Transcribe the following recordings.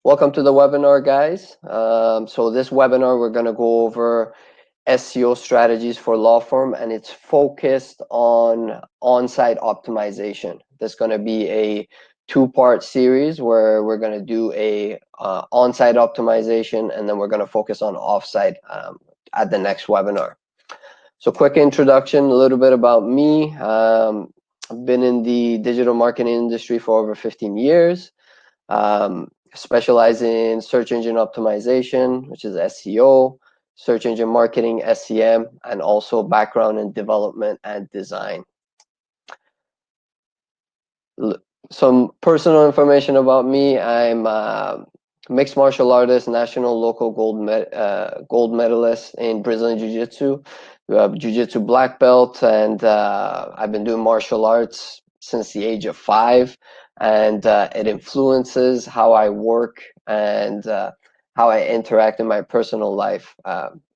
Welcome to the webinar, guys. So this webinar, we're going to go over SEO strategies for law firm, and it's focused on on-site optimization. This is going to be a two-part series where we're going to do a on-site optimization, and then we're going to focus on off-site at the next webinar. So quick introduction, a little bit about me. I've been in the digital marketing industry for over 15 years. Specialize in search engine optimization, which is SEO, search engine marketing, SEM, and also background in development and design. Some personal information about me. I'm a mixed martial artist, national local gold medalist in Brazilian Jiu-Jitsu, Jiu-Jitsu black belt, and I've been doing martial arts since the age of 5. And it influences how I work and how I interact in my personal life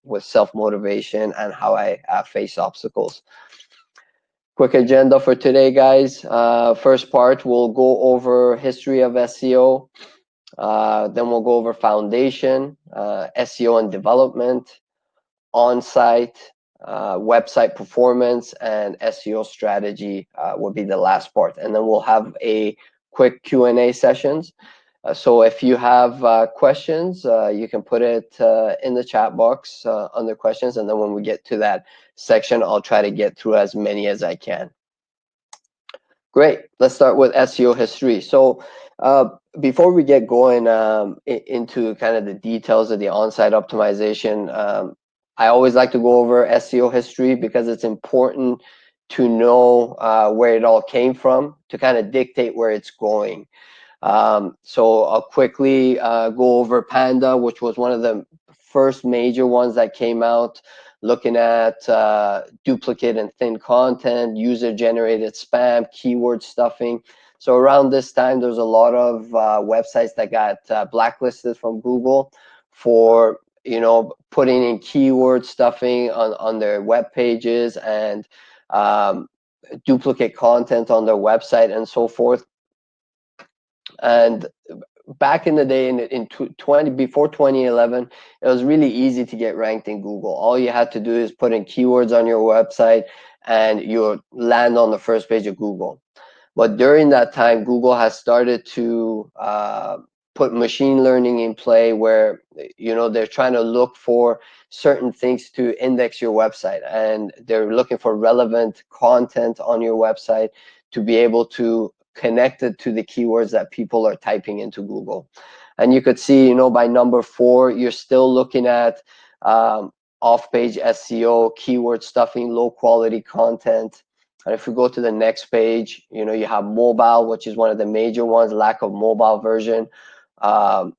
with self-motivation and how I face obstacles. Quick agenda for today, guys. First part, we'll go over history of SEO. Then we'll go over foundation, SEO and development, on-site, website performance, and SEO strategy will be the last part. And then we'll have a quick Q&A sessions. So if you have questions, you can put it in the chat box under questions, and then when we get to that section, I'll try to get through as many as I can. Great, let's start with SEO history. So before we get going into kind of the details of the on-site optimization, I always like to go over SEO history because it's important to know where it all came from to kind of dictate where it's going. So I'll quickly go over Panda, which was one of the first major ones that came out, looking at duplicate and thin content, user-generated spam, keyword stuffing. So around this time, there's a lot of websites that got blacklisted from Google for putting in keyword stuffing on their web pages and duplicate content on their website and so forth. And back in the day, before 2011, it was really easy to get ranked in Google. All you had to do is put in keywords on your website and you'll land on the first page of Google. But during that time, Google has started to put machine learning in play where they're trying to look for certain things to index your website, and they're looking for relevant content on your website to be able to connect it to the keywords that people are typing into Google. And you could see, by number 4, you're still looking at off-page SEO, keyword stuffing, low quality content. And if we go to the next page, you have mobile, which is one of the major ones, lack of mobile version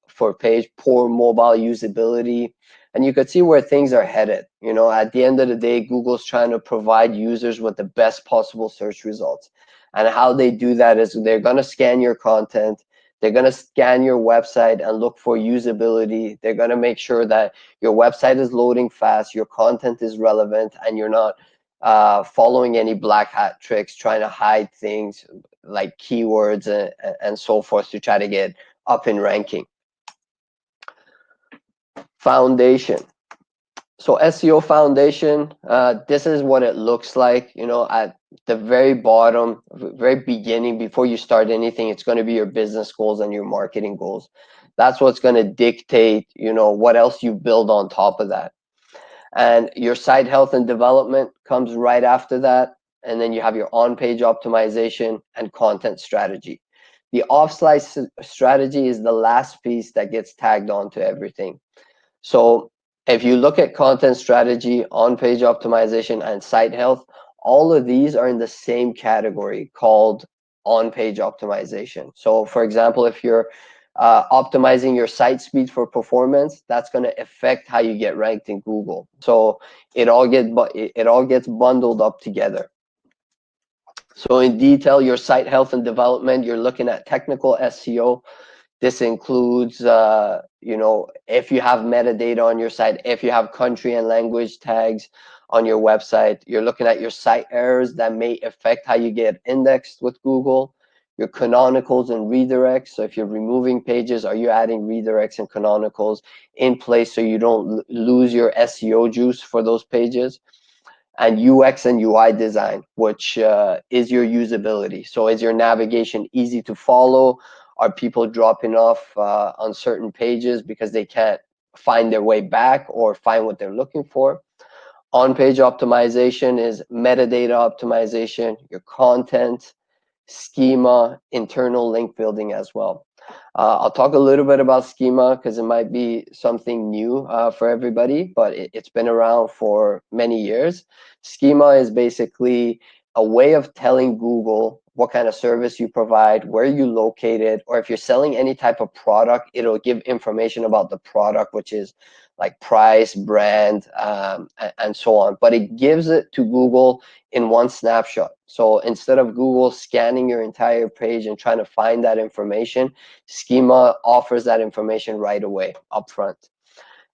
for page, poor mobile usability. And you could see where things are headed. At the end of the day, Google's trying to provide users with the best possible search results. And how they do that is they're going to scan your content. They're going to scan your website and look for usability. They're going to make sure that your website is loading fast, your content is relevant, and you're not following any black hat tricks, trying to hide things like keywords and so forth to try to get up in ranking. Foundation. So SEO foundation, this is what it looks like. At the very bottom, very beginning, before you start anything, it's going to be your business goals and your marketing goals. That's what's going to dictate, what else you build on top of that. And your site health and development comes right after that. And then you have your on-page optimization and content strategy. The off-site strategy is the last piece that gets tagged onto everything. So if you look at content strategy, on-page optimization, and site health, all of these are in the same category called on-page optimization. So for example, if you're optimizing your site speed for performance, that's going to affect how you get ranked in Google. So it all gets bundled up together. So in detail, your site health and development, you're looking at technical SEO. This includes, if you have metadata on your site, if you have country and language tags on your website, you're looking at your site errors that may affect how you get indexed with Google. your canonicals and redirects. So if you're removing pages, are you adding redirects and canonicals in place so you don't lose your SEO juice for those pages? And UX and UI design, which is your usability. So is your navigation easy to follow? Are people dropping off on certain pages because they can't find their way back or find what they're looking for? On-page optimization is metadata optimization, your content, schema, internal link building as well. I'll talk a little bit about schema because it might be something new for everybody, but it's been around for many years. Schema is basically a way of telling Google what kind of service you provide, where you located, or if you're selling any type of product, it'll give information about the product, which is like price, brand, and so on. But it gives it to Google in one snapshot. So instead of Google scanning your entire page and trying to find that information, Schema offers that information right away upfront.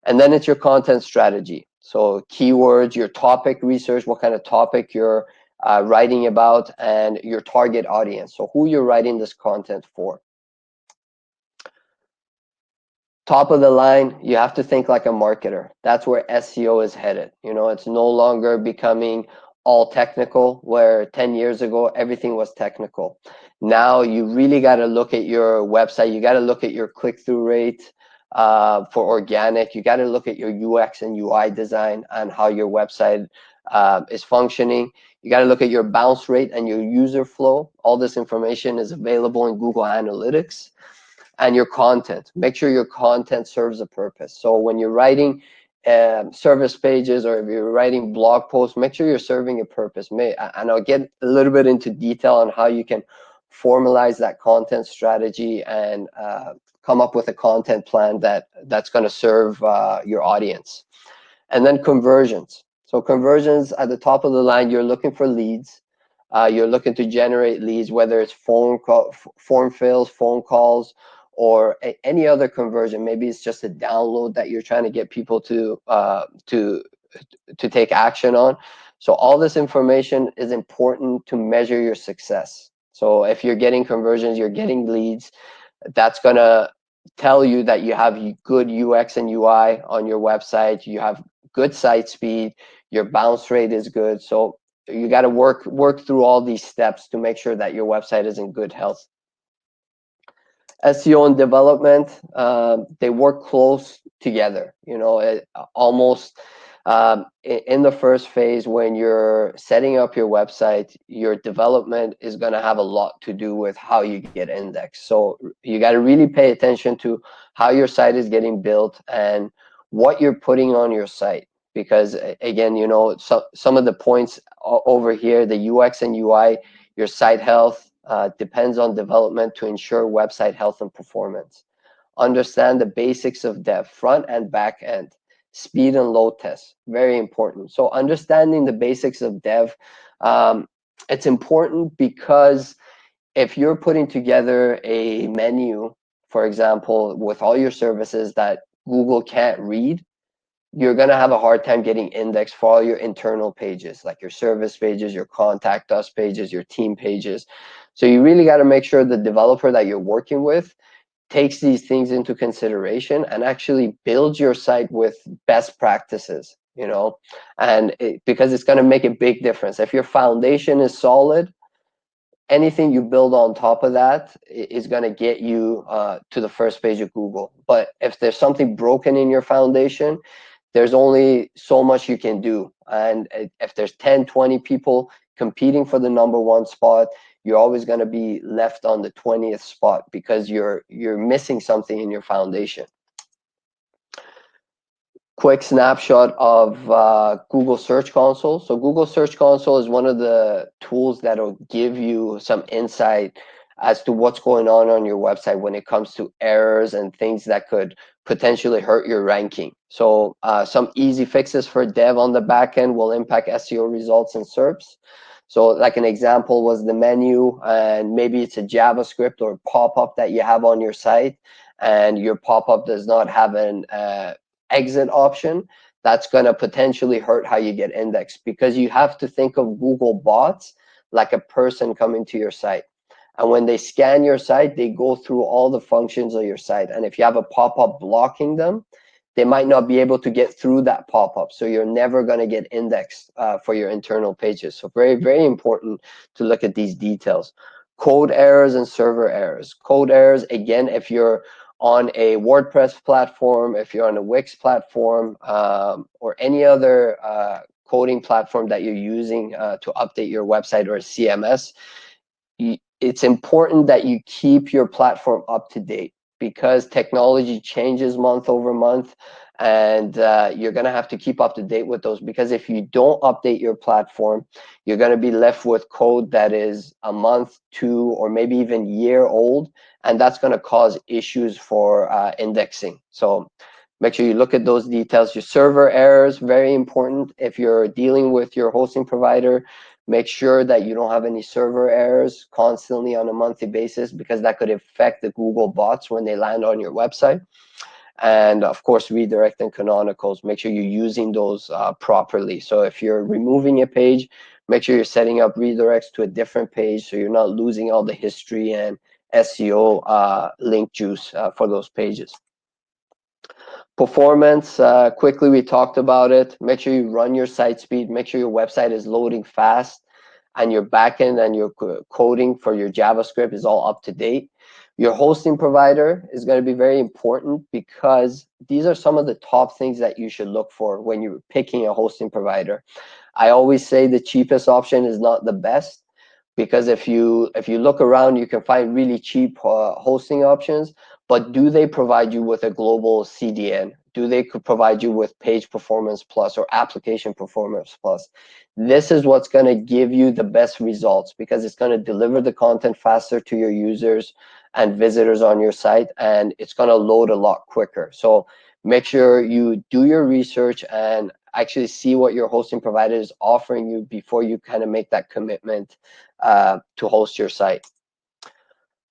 And then it's your content strategy. So keywords, your topic research, what kind of topic you're writing about, and your target audience. So who you're writing this content for. Top of the line, you have to think like a marketer. That's where SEO is headed. You know, it's no longer becoming all technical, where 10 years ago everything was technical. Now you really got to look at your website. You got to look at your click-through rate for organic. You got to look at your UX and UI design and how your website is functioning. You got to look at your bounce rate and your user flow. All this information is available in Google Analytics. And your content. Make sure your content serves a purpose. So when you're writing service pages or if you're writing blog posts, make sure you're serving a purpose. And I'll get a little bit into detail on how you can formalize that content strategy and come up with a content plan that's going to serve your audience. And then conversions. So conversions at the top of the line, you're looking for leads. You're looking to generate leads, whether it's form fills, phone calls, or any other conversion. Maybe it's just a download that you're trying to get people to take action on. So all this information is important to measure your success. So if you're getting conversions, you're getting leads, that's gonna tell you that you have good UX and UI on your website, you have good site speed, your bounce rate is good. So you got to work through all these steps to make sure that your website is in good health. SEO and development, they work close together. You know, almost in the first phase, when you're setting up your website, your development is going to have a lot to do with how you get indexed. So you got to really pay attention to how your site is getting built and what you're putting on your site. Because again, you know, some of the points over here, the UX and UI, your site health depends on development to ensure website health and performance. Understand the basics of dev, front and back end, speed and load tests, very important. So understanding the basics of dev, it's important because if you're putting together a menu, for example, with all your services that Google can't read, you're going to have a hard time getting indexed for all your internal pages, like your service pages, your contact us pages, your team pages. So you really got to make sure the developer that you're working with takes these things into consideration and actually builds your site with best practices, you know, and because it's going to make a big difference. If your foundation is solid, anything you build on top of that is going to get you to the first page of Google. But if there's something broken in your foundation, there's only so much you can do. And if there's 10, 20 people competing for the #1 spot, you're always going to be left on the 20th spot because you're missing something in your foundation. Quick snapshot of Google Search Console. So Google Search Console is one of the tools that'll give you some insight as to what's going on your website when it comes to errors and things that could potentially hurt your ranking. So some easy fixes for dev on the back end will impact SEO results and SERPs. So like an example was the menu, and maybe it's a JavaScript or pop-up that you have on your site, and your pop-up does not have an exit option. That's going to potentially hurt how you get indexed, because you have to think of Google bots like a person coming to your site. And when they scan your site, they go through all the functions of your site. And if you have a pop-up blocking them, they might not be able to get through that pop-up. So you're never going to get indexed for your internal pages. So very, very important to look at these details. Code errors and server errors. Code errors, again, if you're on a WordPress platform, if you're on a Wix platform, or any other coding platform that you're using to update your website or a CMS, it's important that you keep your platform up to date, because technology changes month over month, and you're going to have to keep up to date with those, because if you don't update your platform, you're going to be left with code that is a month, 2, or maybe even year old, and that's going to cause issues for indexing. So make sure you look at those details. Your server errors, very important. If you're dealing with your hosting provider, make sure that you don't have any server errors constantly on a monthly basis, because that could affect the Google bots when they land on your website. And of course, redirect and canonicals, make sure you're using those properly. So if you're removing a page, make sure you're setting up redirects to a different page, so you're not losing all the history and SEO link juice for those pages. Performance, quickly, we talked about it. Make sure you run your site speed, make sure your website is loading fast, and your backend and your coding for your JavaScript is all up to date. Your hosting provider is going to be very important, because these are some of the top things that you should look for when you're picking a hosting provider. I always say the cheapest option is not the best, because if you look around, you can find really cheap hosting options, but do they provide you with a global CDN? Do they provide you with Page Performance Plus or Application Performance Plus? This is what's going to give you the best results, because it's going to deliver the content faster to your users and visitors on your site, and it's going to load a lot quicker. So make sure you do your research and actually see what your hosting provider is offering you before you kind of make that commitment to host your site.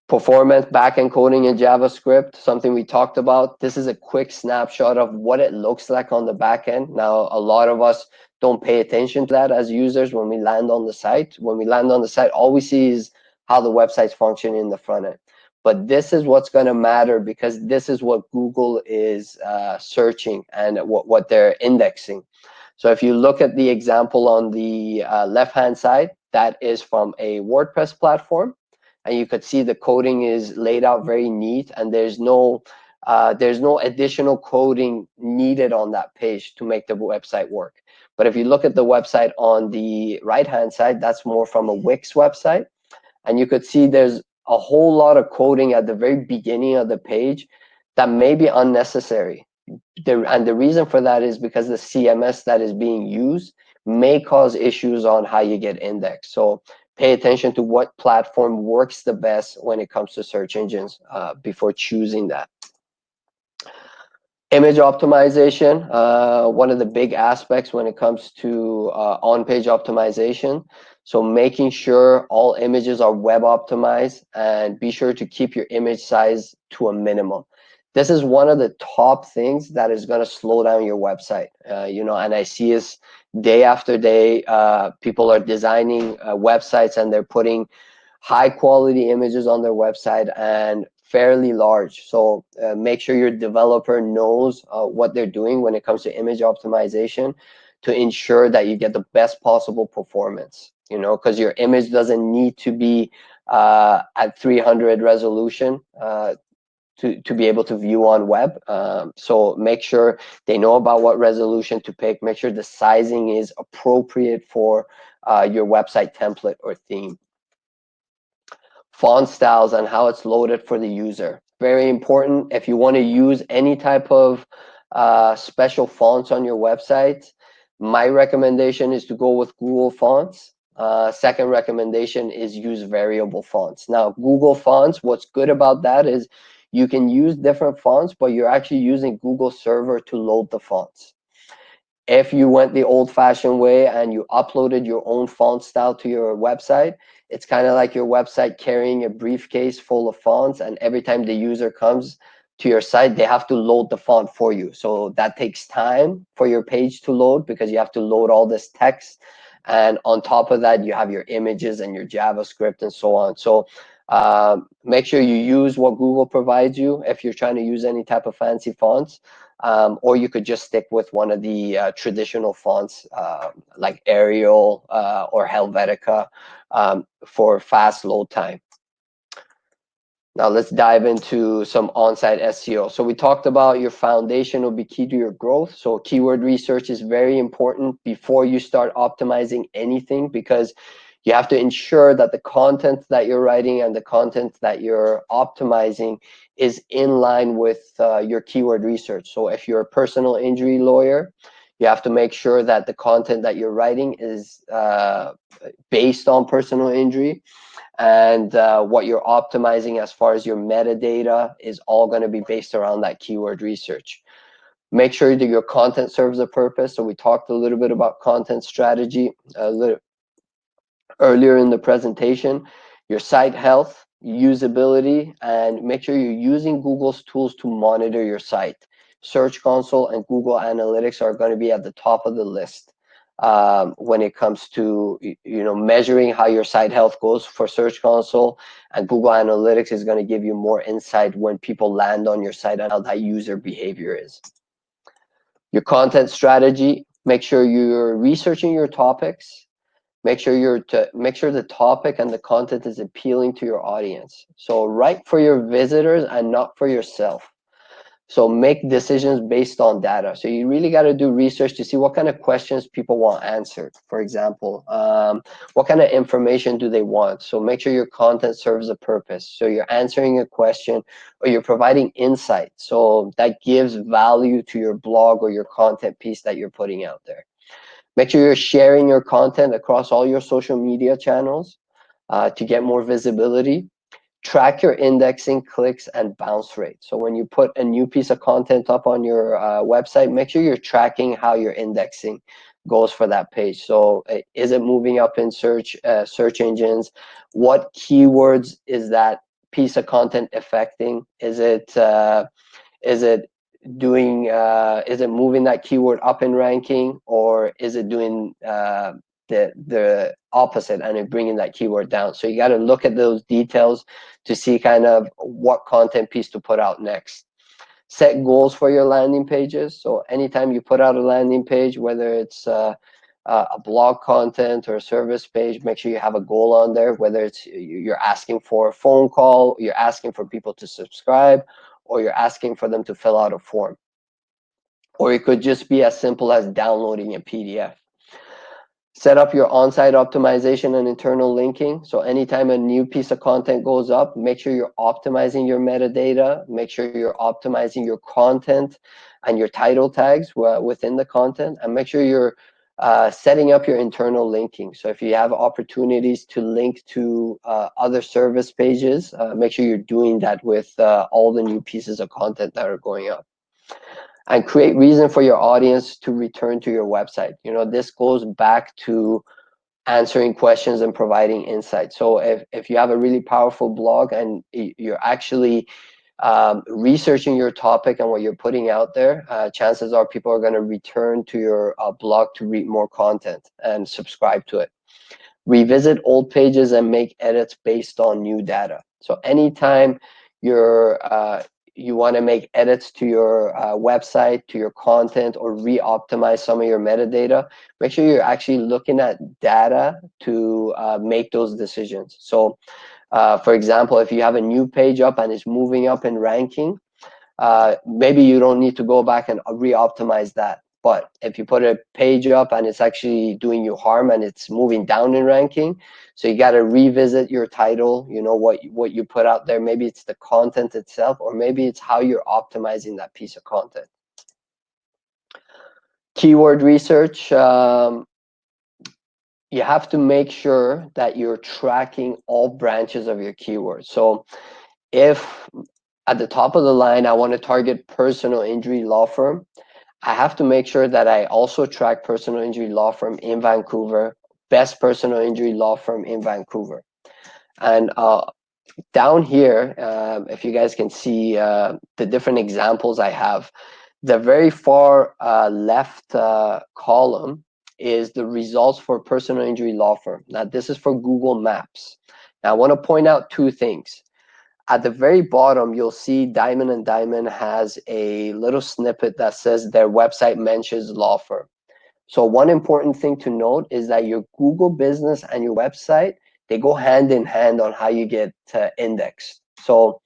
Performance, backend coding in JavaScript, something we talked about. This is a quick snapshot of what it looks like on the backend. Now, a lot of us don't pay attention to that as users when we land on the site. When we land on the site, all we see is how the website's functioning in the front end. But this is what's going to matter, because this is what Google is searching and what they're indexing. So if you look at the example on the left-hand side, that is from a WordPress platform. And you could see the coding is laid out very neat, and there's no additional coding needed on that page to make the website work. But if you look at the website on the right-hand side, that's more from a Wix website. And you could see there's a whole lot of coding at the very beginning of the page that may be unnecessary. And the reason for that is because the CMS that is being used may cause issues on how you get indexed. So pay attention to what platform works the best when it comes to search engines before choosing that. Image optimization, one of the big aspects when it comes to on-page optimization. So making sure all images are web optimized, and be sure to keep your image size to a minimum. This is one of the top things that is going to slow down your website. And I see this day after day. People are designing websites, and they're putting high quality images on their website and fairly large. So make sure your developer knows what they're doing when it comes to image optimization, to ensure that you get the best possible performance, because your image doesn't need to be at 300 resolution to be able to view on web. So make sure they know about what resolution to pick. Make sure the sizing is appropriate for your website template or theme. Font styles and how it's loaded for the user. Very important. If you want to use any type of special fonts on your website, my recommendation is to go with Google Fonts. Second recommendation is use variable fonts. Now, Google Fonts, what's good about that is you can use different fonts, but you're actually using Google Server to load the fonts. If you went the old-fashioned way and you uploaded your own font style to your website, it's kind of like your website carrying a briefcase full of fonts, and every time the user comes to your site, they have to load the font for you. So that takes time for your page to load, because you have to load all this text. And on top of that, you have your images and your JavaScript and so on. So Make sure you use what Google provides you if you're trying to use any type of fancy fonts, or you could just stick with one of the traditional fonts like Arial or Helvetica for fast load time. Now let's dive into some on-site SEO. So we talked about your foundation will be key to your growth. So keyword research is very important before you start optimizing anything, because you have to ensure that the content that you're writing and the content that you're optimizing is in line with your keyword research. So if you're a personal injury lawyer, you have to make sure that the content that you're writing is based on personal injury, and what you're optimizing as far as your metadata is all going to be based around that keyword research. Make sure that your content serves a purpose. So we talked a little bit about content strategy a little earlier in the presentation. Your site health, usability, and make sure you're using Google's tools to monitor your site. Search Console and Google Analytics are going to be at the top of the list when it comes to measuring how your site health goes for Search Console, and Google Analytics is going to give you more insight when people land on your site and how that user behavior is. Your content strategy, make sure you're researching your topics. Make sure the topic and the content is appealing to your audience. So write for your visitors and not for yourself. So make decisions based on data. So you really got to do research to see what kind of questions people want answered. For example, what kind of information do they want? So make sure your content serves a purpose. So you're answering a question or you're providing insight. So that gives value to your blog or your content piece that you're putting out there. Make sure you're sharing your content across all your social media channels to get more visibility. Track your indexing, clicks, and bounce rate. So when you put a new piece of content up on your website, make sure you're tracking how your indexing goes for that page. So is it moving up in search engines? What keywords is that piece of content affecting? Is it doing is it moving that keyword up in ranking, or is it doing the opposite and it bringing that keyword down? So you got to look at those details to see kind of what content piece to put out next. Set goals for your landing pages. So anytime you put out a landing page, whether it's a blog content or a service page, make sure you have a goal on there, whether it's you're asking for a phone call, you're asking for people to subscribe, or you're asking for them to fill out a form. Or it could just be as simple as downloading a PDF. Set up your on-site optimization and internal linking. So anytime a new piece of content goes up, make sure you're optimizing your metadata, make sure you're optimizing your content and your title tags within the content, and make sure you're setting up your internal linking. So if you have opportunities to link to other service pages, make sure you're doing that with all the new pieces of content that are going up. And create reason for your audience to return to your website. This goes back to answering questions and providing insight. So if you have a really powerful blog and you're actually researching your topic and what you're putting out there, chances are people are going to return to your blog to read more content and subscribe to it. Revisit old pages and make edits based on new data. So anytime you want to make edits to your website, to your content, or re-optimize some of your metadata, make sure you're actually looking at data to make those decisions. So for example, if you have a new page up and it's moving up in ranking, maybe you don't need to go back and re-optimize that. But if you put a page up and it's actually doing you harm and it's moving down in ranking, so you got to revisit your title, what you put out there. Maybe it's the content itself, or maybe it's how you're optimizing that piece of content. Keyword research. You have to make sure that you're tracking all branches of your keywords. So if at the top of the line, I want to target personal injury law firm, I have to make sure that I also track personal injury law firm in Vancouver, best personal injury law firm in Vancouver. And down here, if you guys can see the different examples I have, the very far left column is the results for personal injury law firm. Now, this is for Google Maps. Now, I want to point out two things. At the very bottom, you'll see Diamond and Diamond has a little snippet that says their website mentions law firm. So one important thing to note is that your Google business and your website, they go hand in hand on how you get indexed. So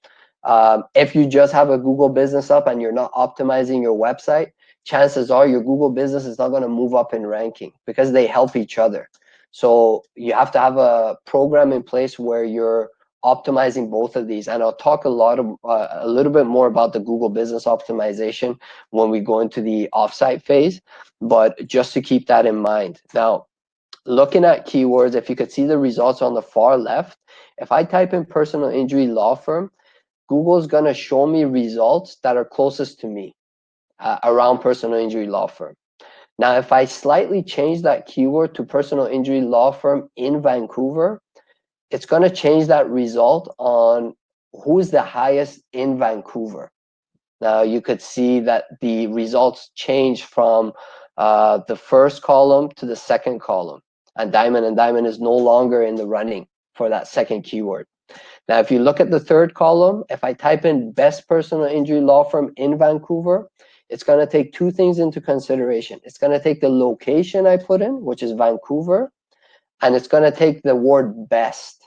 if you just have a Google business up and you're not optimizing your website, chances are your Google business is not going to move up in ranking because they help each other. So you have to have a program in place where you're optimizing both of these. And I'll talk a little bit more about the Google business optimization when we go into the offsite phase, but just to keep that in mind. Now, looking at keywords, if you could see the results on the far left, if I type in personal injury law firm, Google's going to show me results that are closest to me around personal injury law firm. Now, if I slightly change that keyword to personal injury law firm in Vancouver, it's going to change that result on who's the highest in Vancouver. Now, you could see that the results change from the first column to the second column. And Diamond is no longer in the running for that second keyword. Now, if you look at the third column, if I type in best personal injury law firm in Vancouver, it's going to take two things into consideration. It's going to take the location I put in, which is Vancouver, and it's going to take the word best.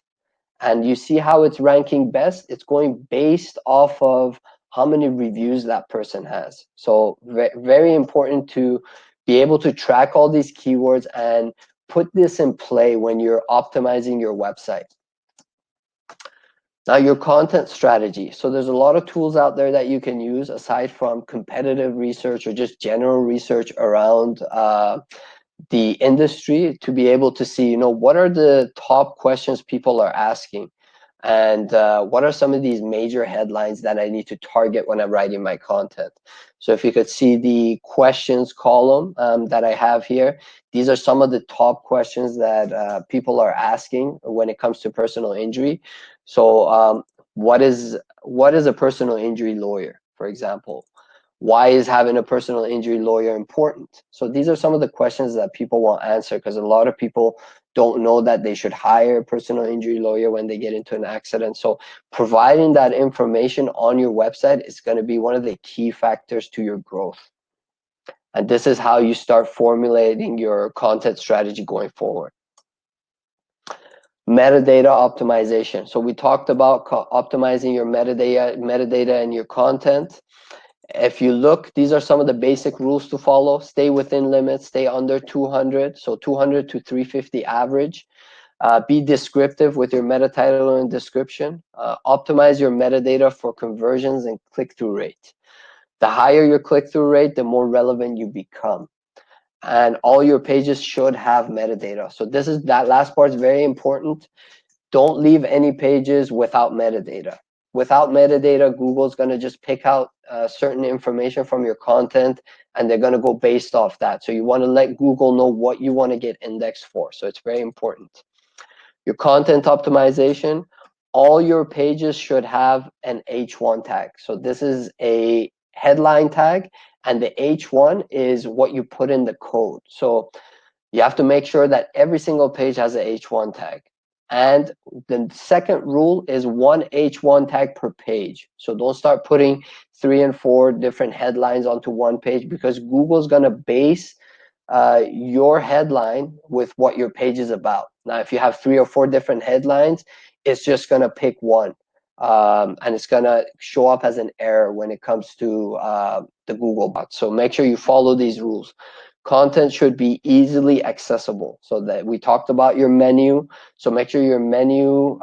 And you see how it's ranking best? It's going based off of how many reviews that person has. So very important to be able to track all these keywords and put this in play when you're optimizing your website. Now, your content strategy. So there's a lot of tools out there that you can use aside from competitive research or just general research around the industry to be able to see, you know, what are the top questions people are asking, and what are some of these major headlines that I need to target when I'm writing my content. So if you could see the questions column that I have here, these are some of the top questions that people are asking when it comes to personal injury. So what is a personal injury lawyer, for example? Why is having a personal injury lawyer important? So these are some of the questions that people want answered, because a lot of people don't know that they should hire a personal injury lawyer when they get into an accident. So providing that information on your website is going to be one of the key factors to your growth. And this is how you start formulating your content strategy going forward. Metadata optimization. So we talked about optimizing your metadata and your content. If you look, these are some of the basic rules to follow. Stay within limits, stay under 200, so 200 to 350 average. Be descriptive with your meta title and description. Optimize your metadata for conversions and click-through rate. The higher your click-through rate, the more relevant you become. And all your pages should have metadata. So that last part is very important. Don't leave any pages without metadata. Without metadata, Google's going to just pick out certain information from your content, and they're going to go based off that. So you want to let Google know what you want to get indexed for. So it's very important. Your content optimization, all your pages should have an H1 tag. So this is a headline tag, and the H1 is what you put in the code. So you have to make sure that every single page has an H1 tag. And the second rule is one H1 tag per page. So don't start putting 3 and 4 different headlines onto one page, because Google's going to base your headline with what your page is about. Now, if you have 3 or 4 different headlines, it's just going to pick one. And it's going to show up as an error when it comes to the Google bot. So make sure you follow these rules. Content should be easily accessible. So that we talked about your menu. So make sure your menu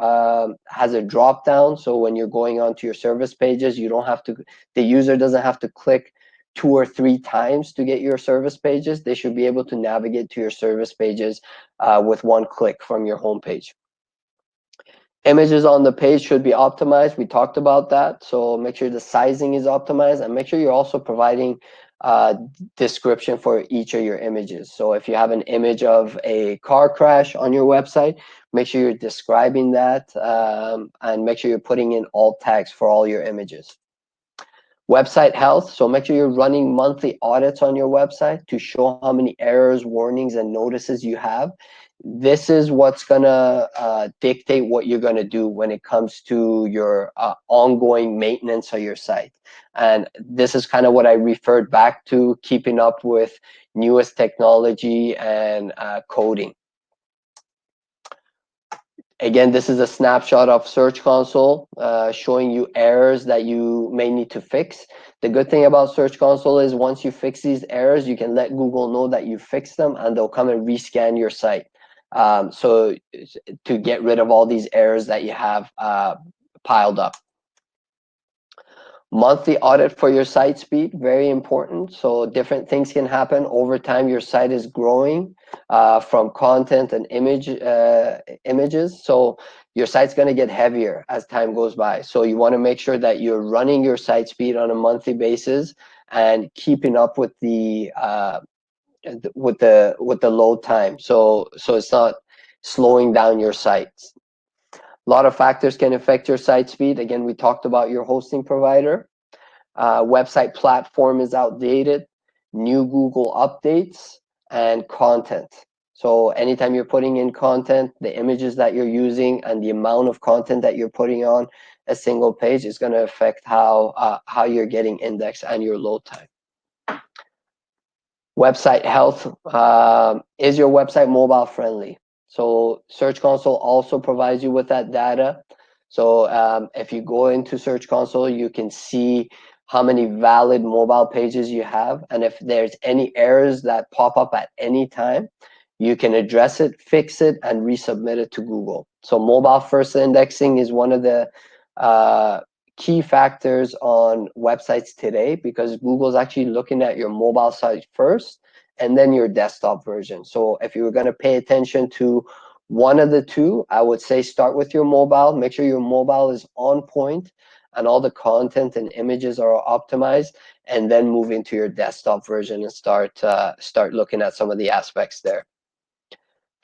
has a drop down. So when you're going onto your service pages, you don't have to, the user doesn't have to click 2 or 3 times to get your service pages. They should be able to navigate to your service pages with one click from your homepage. Images on the page should be optimized. We talked about that. So make sure the sizing is optimized, and make sure you're also providing description for each of your images. So if you have an image of a car crash on your website, make sure you're describing that, and make sure you're putting in alt tags for all your images. Website health. So make sure you're running monthly audits on your website to show how many errors, warnings, and notices you have. this is what's gonna dictate what you're gonna do when it comes to your ongoing maintenance of your site. And this is kind of what I referred back to, keeping up with newest technology and coding. Again, this is a snapshot of Search Console showing you errors that you may need to fix. The good thing about Search Console is once you fix these errors, you can let Google know that you fixed them, and they'll come and rescan your site. So to get rid of all these errors that you have piled up. Monthly audit for your site speed, very important. So different things can happen over time. Your site is growing from content and images. So your site's going to get heavier as time goes by. So you want to make sure that you're running your site speed on a monthly basis and keeping up with the load time. So it's not slowing down your sites. A lot of factors can affect your site speed. Again, we talked about your hosting provider. Website platform is outdated, new Google updates, and content. So anytime you're putting in content, the images that you're using and the amount of content that you're putting on a single page is going to affect how you're getting indexed and your load time. Website health. Is your website mobile friendly? So Search Console also provides you with that data. So if you go into Search Console, you can see how many valid mobile pages you have. And if there's any errors that pop up at any time, you can address it, fix it, and resubmit it to Google. So mobile first indexing is one of the key factors on websites today, because Google's actually looking at your mobile site first and then your desktop version. So if you were going to pay attention to one of the two, I would say start with your mobile. Make sure your mobile is on point and all the content and images are optimized, and then move into your desktop version and start looking at some of the aspects there.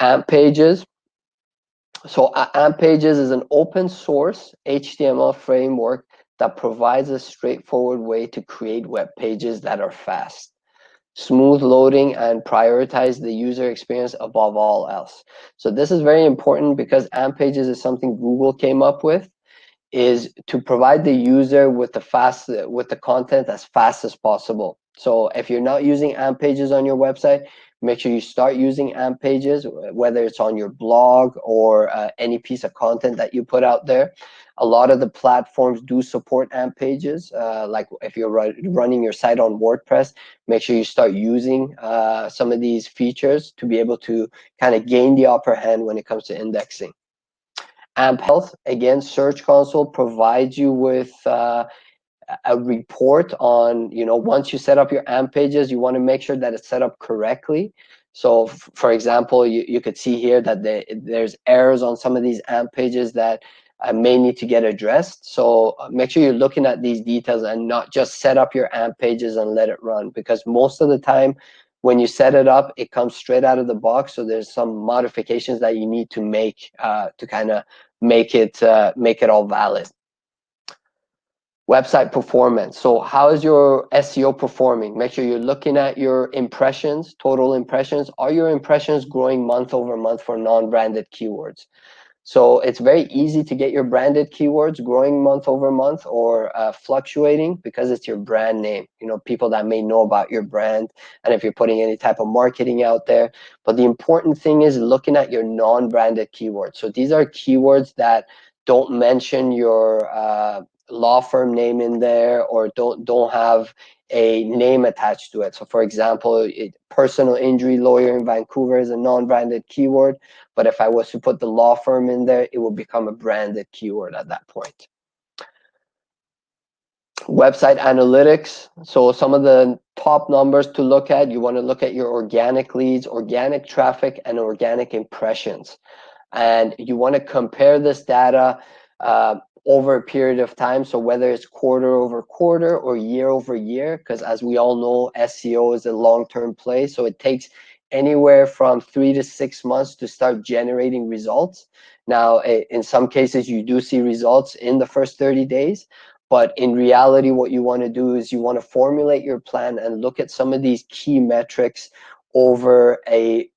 AMP Pages. So AMP Pages is an open source HTML framework that provides a straightforward way to create web pages that are fast, smooth loading, and prioritize the user experience above all else. So this is very important because AMP Pages is something Google came up with, is to provide the user with the content as fast as possible. So if you're not using AMP Pages on your website, make sure you start using AMP Pages, whether it's on your blog or any piece of content that you put out there. A lot of the platforms do support AMP Pages. Like if you're running your site on WordPress, make sure you start using some of these features to be able to kind of gain the upper hand when it comes to indexing. AMP Health, again, Search Console provides you with a report on, once you set up your AMP pages, you want to make sure that it's set up correctly. So for example, you could see here that there's errors on some of these AMP pages that may need to get addressed. So make sure you're looking at these details and not just set up your AMP pages and let it run, because most of the time when you set it up, it comes straight out of the box. So there's some modifications that you need to make to kind of make it all valid. Website performance. So how is your SEO performing? Make sure you're looking at your impressions, total impressions. Are your impressions growing month over month for non-branded keywords? So it's very easy to get your branded keywords growing month over month or fluctuating, because it's your brand name, people that may know about your brand, and if you're putting any type of marketing out there. But the important thing is looking at your non-branded keywords. So these are keywords that don't mention your law firm name in there, or don't have a name attached to it. So for example, personal injury lawyer in Vancouver is a non-branded keyword, but if I was to put the law firm in there, it would become a branded keyword at that point. Website analytics. So some of the top numbers to look at, you want to look at your organic leads, organic traffic, and organic impressions. And you want to compare this data over a period of time. So whether it's quarter over quarter or year over year, because as we all know, SEO is a long-term play. So it takes anywhere from 3 to 6 months to start generating results. Now, in some cases, you do see results in the first 30 days. But in reality, what you want to do is you want to formulate your plan and look at some of these key metrics over a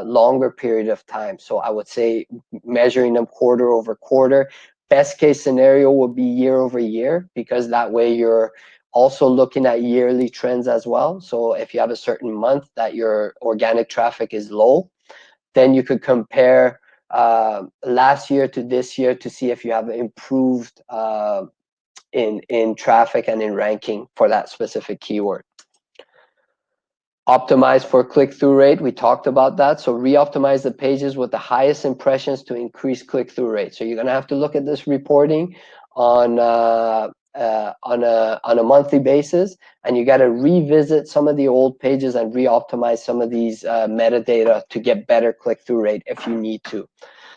longer period of time. So I would say measuring them quarter over quarter. Best case scenario would be year over year, because that way you're also looking at yearly trends as well. So if you have a certain month that your organic traffic is low, then you could compare last year to this year to see if you have improved in traffic and in ranking for that specific keyword. Optimize for click-through rate, we talked about that. So re-optimize the pages with the highest impressions to increase click-through rate. So you're gonna have to look at this reporting on a monthly basis, and you gotta revisit some of the old pages and re-optimize some of these metadata to get better click-through rate if you need to.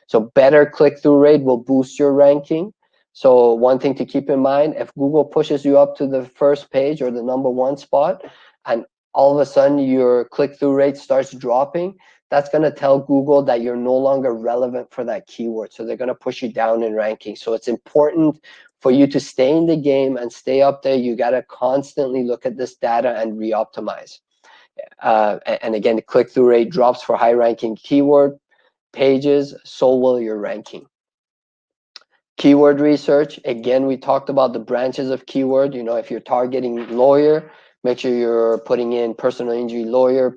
So better click-through rate will boost your ranking. So one thing to keep in mind, if Google pushes you up to the first page or the #1 spot, and all of a sudden your click-through rate starts dropping, that's going to tell Google that you're no longer relevant for that keyword. So they're going to push you down in ranking. So it's important for you to stay in the game and stay up there. You got to constantly look at this data and re-optimize. And again, the click-through rate drops for high-ranking keyword pages, so will your ranking. Keyword research, again, we talked about the branches of keyword. You know, if you're targeting lawyer, make sure you're putting in personal injury lawyer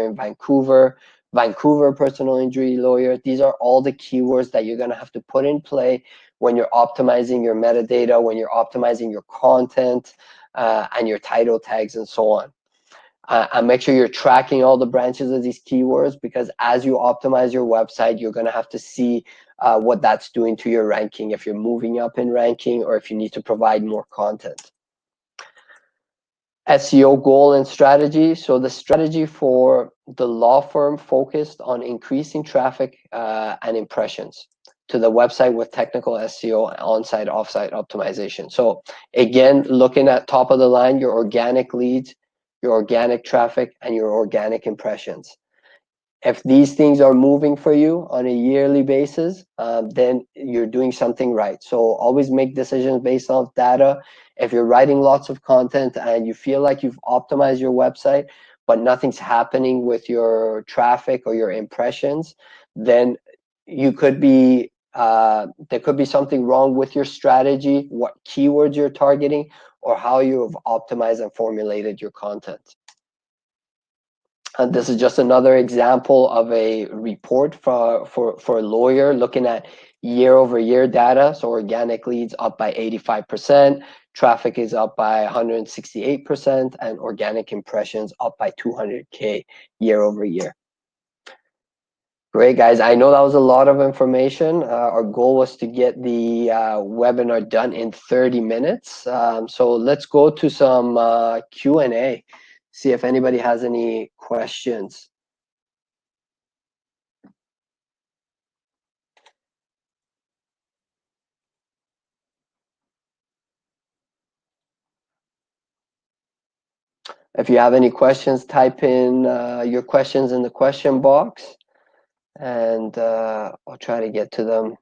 in Vancouver, Vancouver personal injury lawyer. These are all the keywords that you're going to have to put in play when you're optimizing your metadata, when you're optimizing your content and your title tags and so on. And make sure you're tracking all the branches of these keywords, because as you optimize your website, you're going to have to see what that's doing to your ranking, if you're moving up in ranking or if you need to provide more content. SEO goal and strategy. So the strategy for the law firm focused on increasing traffic and impressions to the website with technical SEO, on-site, off-site optimization. So again, looking at top of the line, your organic leads, your organic traffic, and your organic impressions. If these things are moving for you on a yearly basis, then you're doing something right. So always make decisions based off data. If you're writing lots of content and you feel like you've optimized your website, but nothing's happening with your traffic or your impressions, then you could be there could be something wrong with your strategy, what keywords you're targeting, or how you have optimized and formulated your content. And this is just another example of a report for a lawyer looking at year over year data. So organic leads up by 85%, traffic is up by 168%, and organic impressions up by 200K year over year. Great, guys. I know that was a lot of information. Our goal was to get the webinar done in 30 minutes. So let's go to some Q&A, see if anybody has any questions. If you have any questions, type in your questions in the question box, and I'll try to get to them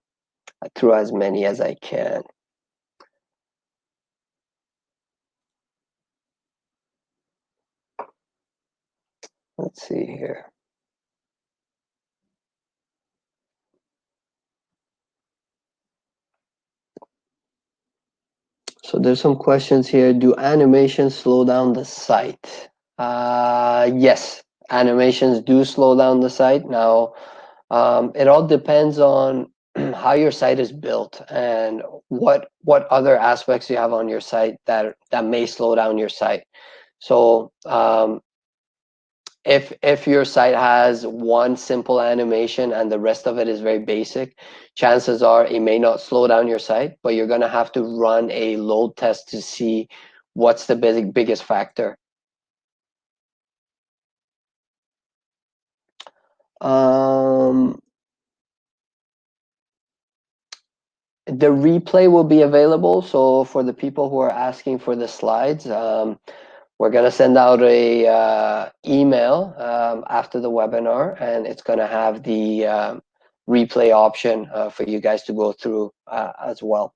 through as many as I can. Let's see here. So there's some questions here. Do animations slow down the site? Yes, animations do slow down the site. Now, it all depends on how your site is built and what other aspects you have on your site that may slow down your site. So if your site has one simple animation and the rest of it is very basic, chances are it may not slow down your site, but you're going to have to run a load test to see what's the biggest factor. The replay will be available. So for the people who are asking for the slides, we're going to send out a email after the webinar, and it's going to have the replay option for you guys to go through as well.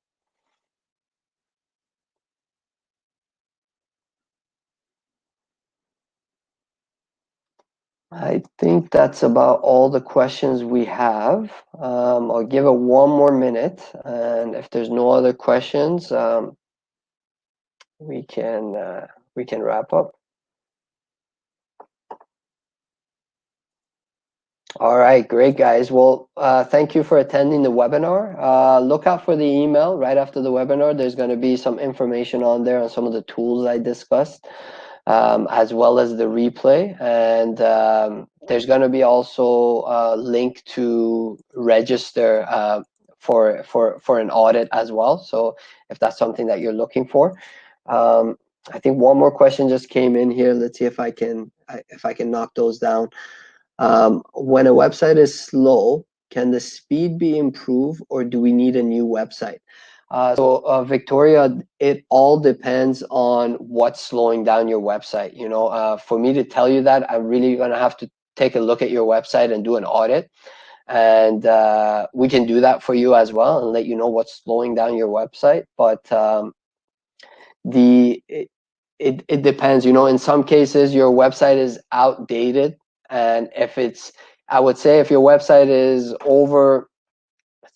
I think that's about all the questions we have. I'll give it one more minute, and if there's no other questions, we can wrap up. All right, great guys. Well, thank you for attending the webinar. Look out for the email right after the webinar. There's going to be some information on there on some of the tools I discussed, as well as the replay. And there's going to be also a link to register for an audit as well. So if that's something that you're looking for. I think one more question just came in here. Let's see if I can knock those down. When a website is slow, can the speed be improved, or do we need a new website? Victoria, it all depends on what's slowing down your website. You know, for me to tell you that, I'm really gonna have to take a look at your website and do an audit, and we can do that for you as well and let you know what's slowing down your website. But it depends. You know, in some cases your website is outdated, and if it's, I would say if your website is over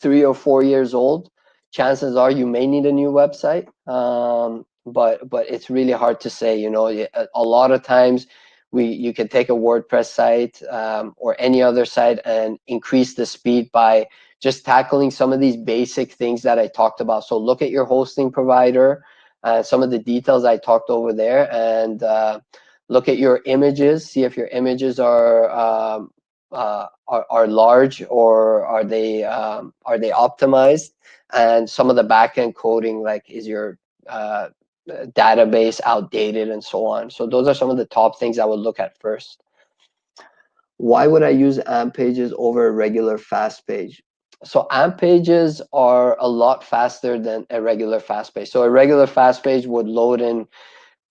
3 or 4 years old, chances are you may need a new website. But it's really hard to say. You know, a lot of times you can take a WordPress site or any other site and increase the speed by just tackling some of these basic things that I talked about. So look at your hosting provider, some of the details I talked over there, and look at your images. See if your images are large, or are they optimized, and some of the backend coding, like is your database outdated and so on. So those are some of the top things I would look at first. Why would I use AMP pages over a regular fast page? So AMP pages are a lot faster than a regular fast page. So a regular fast page would load in,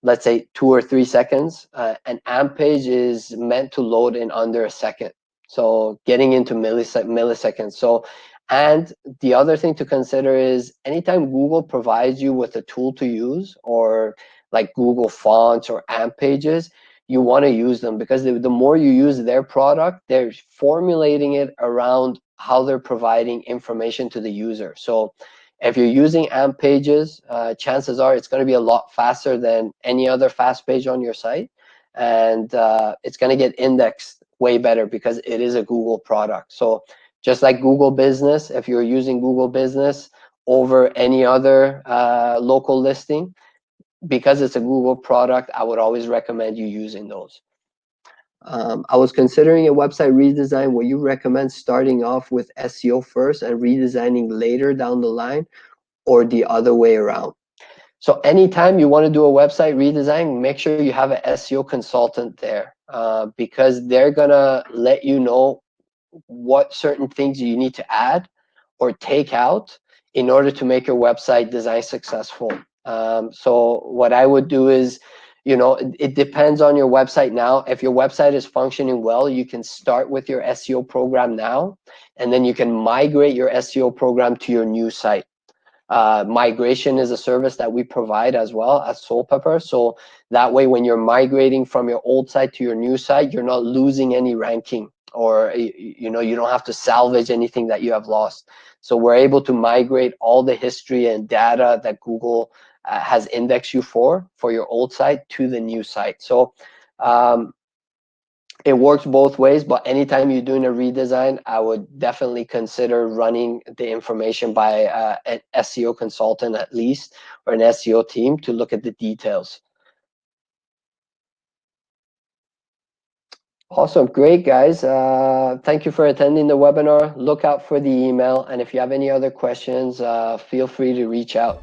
let's say, 2 or 3 seconds. An AMP page is meant to load in under a second. So getting into milliseconds. So, and the other thing to consider is anytime Google provides you with a tool to use, or like Google Fonts or AMP pages, you want to use them, because the more you use their product, they're formulating it around how they're providing information to the user. So if you're using AMP pages, chances are it's going to be a lot faster than any other fast page on your site, and it's going to get indexed way better because it is a Google product. So just like Google Business, if you're using Google Business over any other local listing, because it's a Google product, I would always recommend you using those. I was considering a website redesign. Will you recommend starting off with SEO first and redesigning later down the line, or the other way around? So anytime you want to do a website redesign, make sure you have an SEO consultant there, because they're gonna let you know what certain things you need to add or take out in order to make your website design successful. So what I would do is, you know, it depends on your website now. If your website is functioning well, you can start with your SEO program now, and then you can migrate your SEO program to your new site. Migration is a service that we provide as well as Soulpepper. So that way, when you're migrating from your old site to your new site, you're not losing any ranking, or you know, you don't have to salvage anything that you have lost. So we're able to migrate all the history and data that Google has indexed you for your old site to the new site. So it works both ways, but anytime you're doing a redesign, I would definitely consider running the information by an SEO consultant at least, or an SEO team, to look at the details. Awesome, great guys. Thank you for attending the webinar. Look out for the email, and if you have any other questions, feel free to reach out.